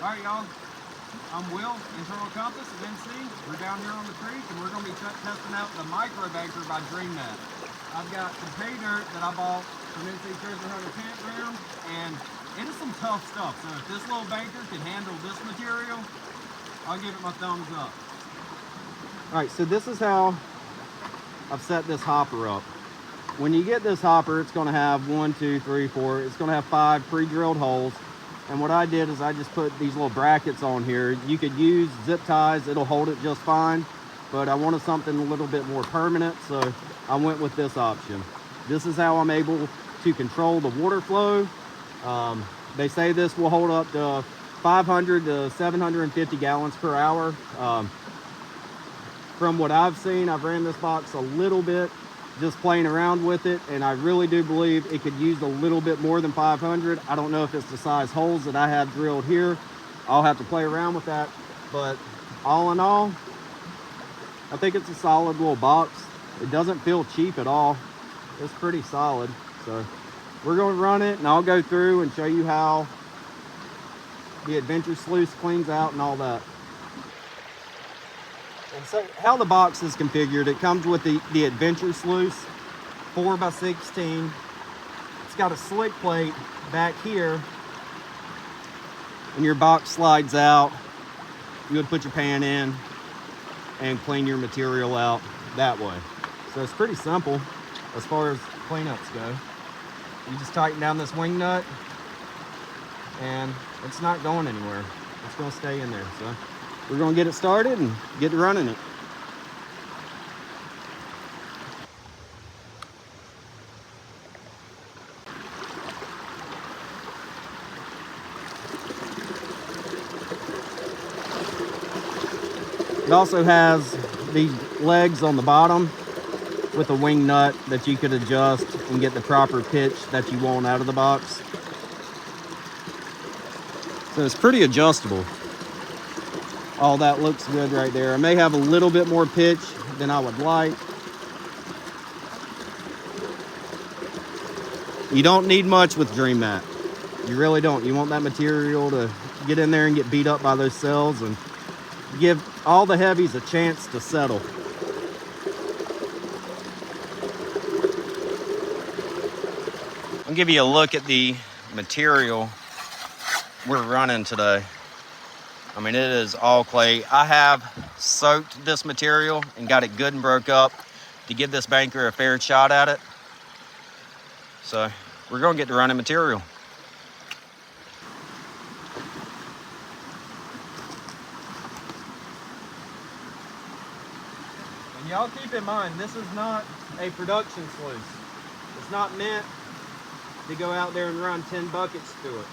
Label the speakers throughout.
Speaker 1: Alright y'all, I'm Will, Internal Compass of NC. We're down here on the creek and we're going to be testing out the micro banker by DreamNet. I've got some pay dirt that I bought from NC Treasure Hunter Campground, and it is some tough stuff. So if this little banker can handle this material, I'll give it my thumbs up.
Speaker 2: Alright, so this is how I've set this hopper up. When you get this hopper, it's going to have 1, 2, 3, 4. It's going to have 5 pre-drilled holes. And what I did is I just put these little brackets on here. You could use zip ties, it'll hold it just fine. But I wanted something a little bit more permanent, so I went with this option. This is how I'm able to control the water flow. They say this will hold up to 500 to 750 gallons per hour. From what I've seen, I've ran this box a little bit, just playing around with it, and I really do believe it could use a little bit more than 500. I don't know if it's the size holes that I have drilled here. I'll have to play around with that, but all in all, I think it's a solid little box. It doesn't feel cheap at all. It's pretty solid. So we're going to run it, and I'll go through and show you how the adventure sluice cleans out and all that. And so how the box is configured, it comes with the adventure sluice, 4x16. It's got a slick plate back here, and your box slides out. You would put your pan in and clean your material out that way. So it's pretty simple as far as cleanups go. You just tighten down this wing nut, and it's not going anywhere. It's going to stay in there. So we're going to get it started and get to running it. It also has these legs on the bottom with a wing nut that you could adjust and get the proper pitch that you want out of the box. So it's pretty adjustable. All that looks good right there. I may have a little bit more pitch than I would like. You don't need much with DreamNet. You really don't. You want that material to get in there and get beat up by those cells and give all the heavies a chance to settle. I'll give you a look at the material we're running today. I mean, it is all clay. I have soaked this material and got it good and broke up to give this banker a fair shot at it. So we're gonna get to running material. And y'all keep in mind, this is not a production sluice. It's not meant to go out there and run 10 buckets through it.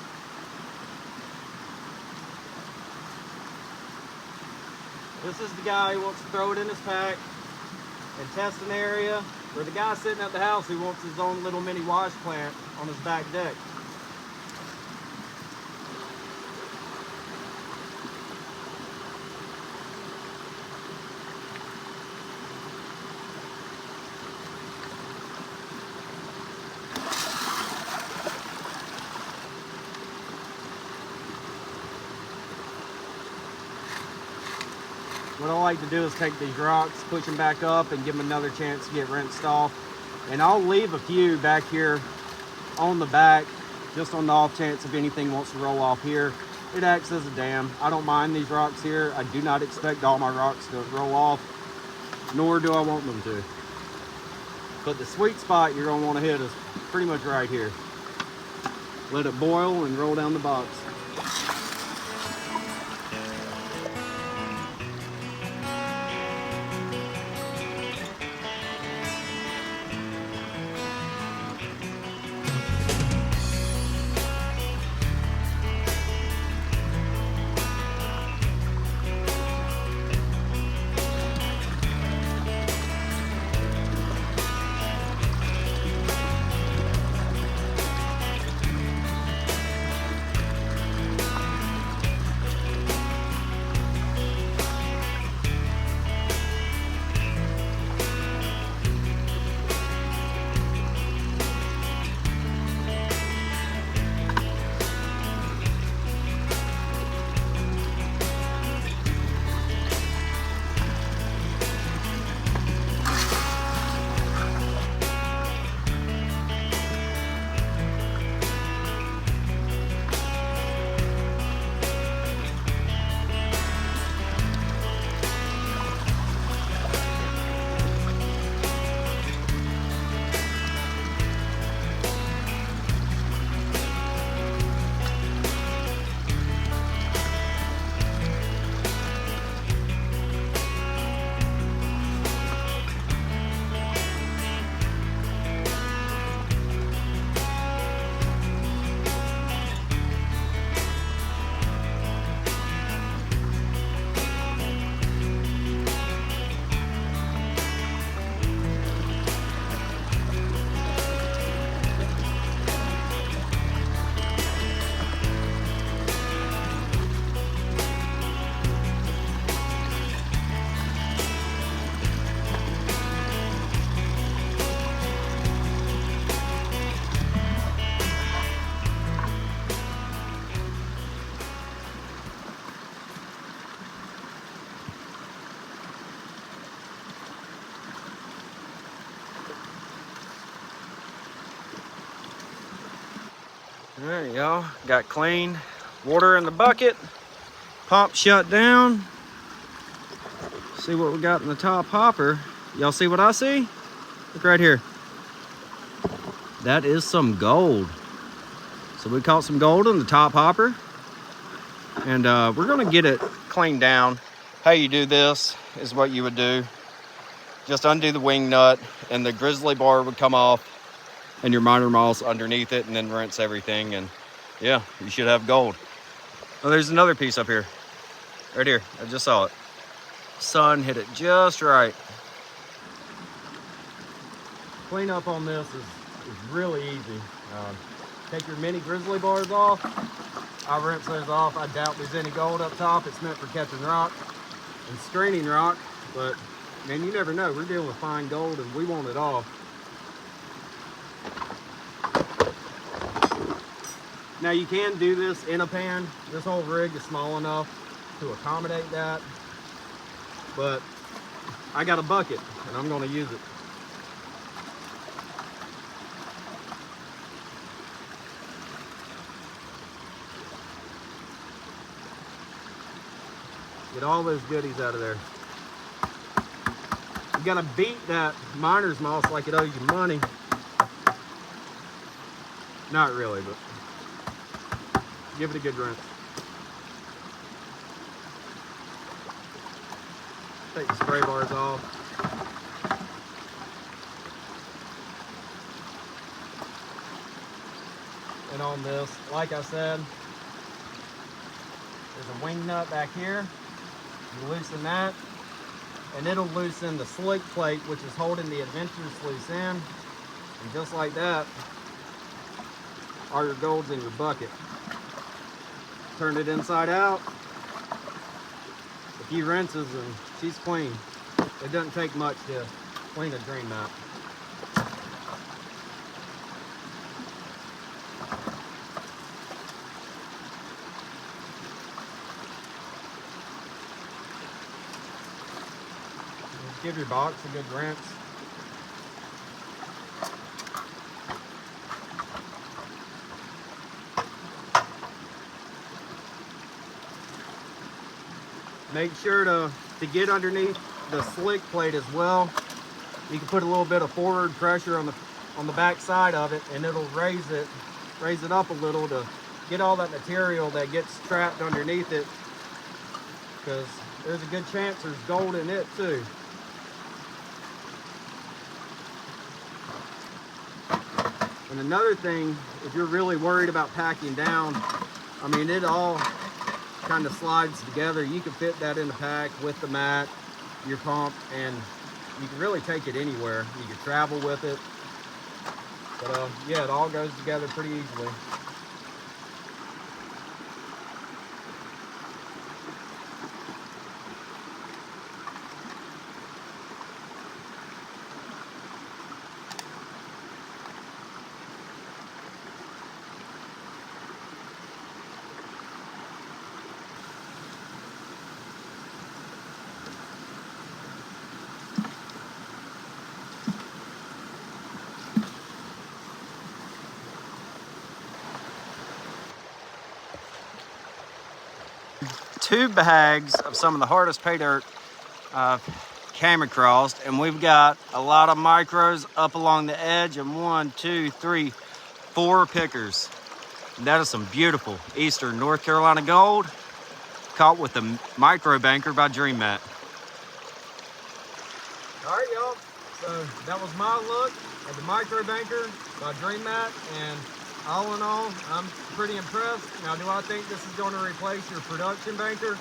Speaker 2: This is the guy who wants to throw it in his pack and test an area, or the guy sitting at the house who wants his own little mini wash plant on his back deck. What I like to do is take these rocks, push them back up, and give them another chance to get rinsed off. And I'll leave a few back here on the back, just on the off chance if anything wants to roll off here. It acts as a dam. I don't mind these rocks here. I do not expect all my rocks to roll off, nor do I want them to. But the sweet spot you're gonna wanna hit is pretty much right here. Let it boil and roll down the box. All right, y'all. Got clean water in the bucket. Pump shut down. See what we got in the top hopper. Y'all see what I see? Look right here. That is some gold. So we caught some gold in the top hopper. And we're gonna get it cleaned down. How you do this is what you would do. Just undo the wing nut and the grizzly bar would come off and your miner moss underneath it, and then rinse everything, and yeah, you should have gold. Oh, there's another piece up here. Right here, I just saw it. Sun hit it just right. Clean up on this is really easy. Take your mini grizzly bars off. I rinse those off. I doubt there's any gold up top. It's meant for catching rock and screening rock, but man, you never know. We're dealing with fine gold and we want it all. Now you can do this in a pan. This whole rig is small enough to accommodate that, but I got a bucket and I'm gonna use it. Get all those goodies out of there. You gotta beat that miner's moss like it owes you money. Not really, but give it a good rinse. Take the spray bars off. And on this, like I said, there's a wing nut back here. You loosen that, and it'll loosen the slick plate, which is holding the adventure sluice in. And just like that, all your gold's in your bucket. Turn it inside out. A few rinses and she's clean. It doesn't take much to clean a dream map. Just give your box a good rinse. Make sure to get underneath the slick plate as well. You can put a little bit of forward pressure on the back side of it, and it'll raise it up a little to get all that material that gets trapped underneath it, because there's a good chance there's gold in it too. And another thing, if you're really worried about packing down, I mean, it all kind of slides together. You can fit that in the pack with the mat, your pump, and you can really take it anywhere. You can travel with it. But yeah, it all goes together pretty easily. Two bags of some of the hardest pay dirt I've came across, and we've got a lot of micros up along the edge, and 1, 2, 3, 4 pickers. And that is some beautiful Eastern North Carolina gold caught with the micro banker by Dream Mat. All right, y'all. So that was my look at the micro banker by Dream Mat, and all in all, I'm pretty impressed. Now, do I think this is going to replace your production banker?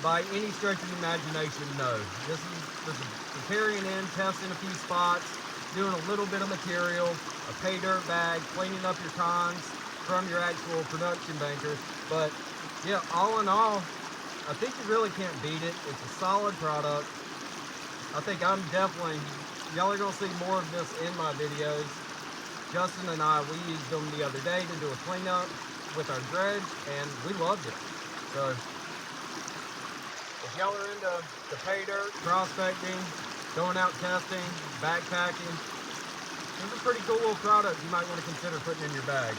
Speaker 2: By any stretch of the imagination, no. This is carrying in, testing a few spots, doing a little bit of material, a pay dirt bag, cleaning up your cons from your actual production banker. But yeah, all in all, I think you really can't beat it. It's a solid product. I think I'm definitely, y'all are gonna see more of this in my videos. Justin and I, we used them the other day to do a cleanup with our dredge, and we loved it. So if y'all are into the pay dirt, prospecting, going out testing, backpacking, this is a pretty cool little product you might want to consider putting in your bag.